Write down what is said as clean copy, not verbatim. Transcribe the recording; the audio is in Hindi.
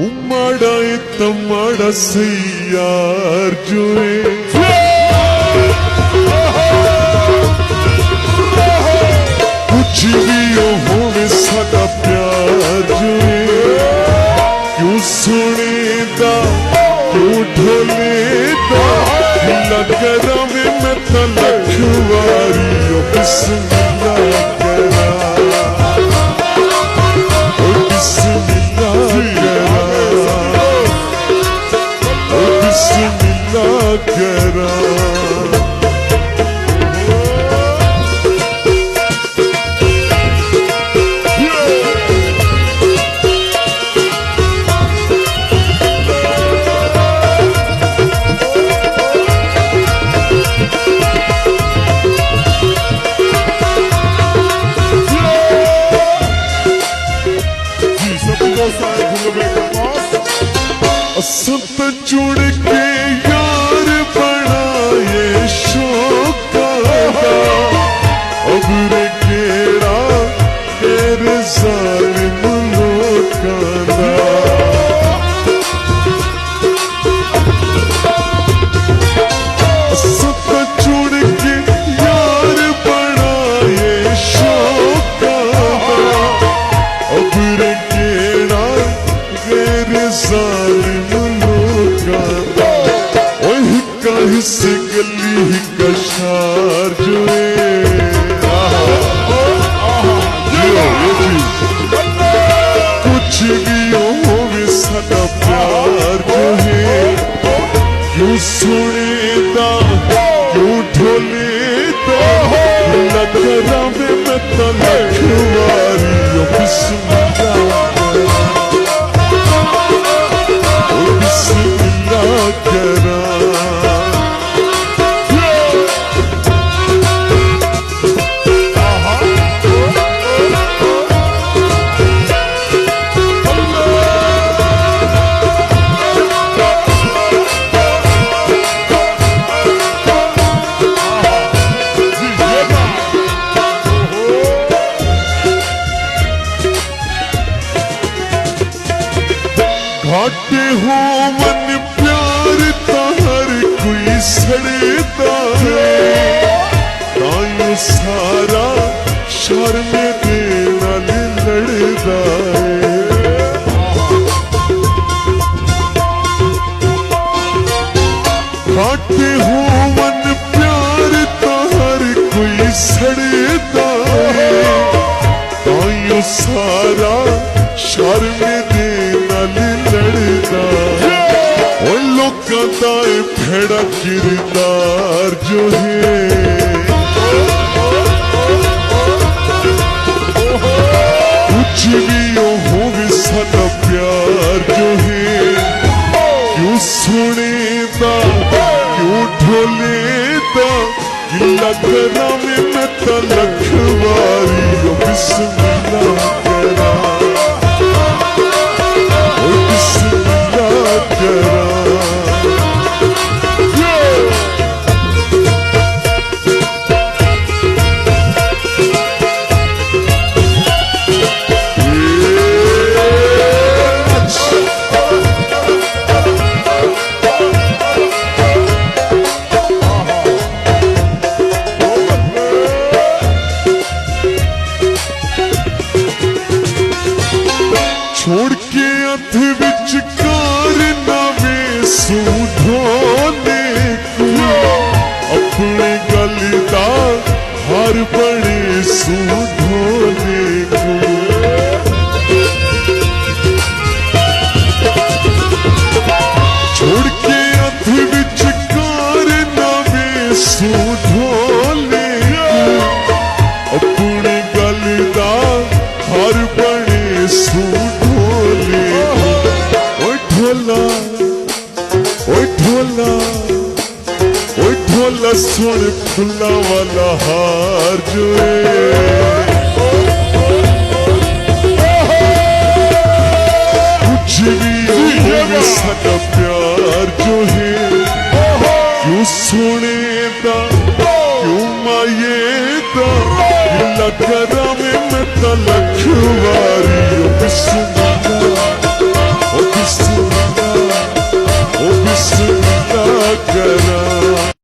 उमाड़ा तमाड़ा से यार जोए कुछ भी होवे सादा प्यार जोए क्यों सुनेदा क्यों ढोलेदा लगरा में मैं तो लखवारी बिस्मिल्लाह करा बिस्मिल्लाह करा संत जुड़ के यार बनाए शौक अब रे केड़ा केर जालिम लोकां संत जुड़ के यार बनाए शौक अब रे केड़ा केर जालिम से गली ही कशार जोए कुछ भी हो सदा प्यार जो है क्यों सुनेदा क्यों ढोलेदा लगरा में मैं तो लखवारी बिस्मिल्लाह करा घाटे हो मन प्यार तार कोई सड़ता है तायो सारा शर्म दे नाल लड़दा है घाटे हो मन प्यार तार कोई सड़ता है तायो सारा शर्म दे लड़दा लोकां दा भेड़ा किरदार जो है कुछ भी होवे सादा प्यार जो है क्यों सुनेदा क्यों ढोलेदा लगरा में मैं तो लखवारी बिस्मिल्लाह करा छोड़ के अथ विच कार नवे सूढ़ोने को अपने गल दा हर बड़े सूढ़ोने को छोड़ के अथ विच कार नवे सूढ़ोने को अपने गल दा हर बड़े सूढ़ ढोला सुन फुला वाला हार जोए कुछ भी सादा प्यार जो है क्यों सुनेदा क्यों मायेदा लगरा में मैं तो लखवारी बिस्मिल्लाह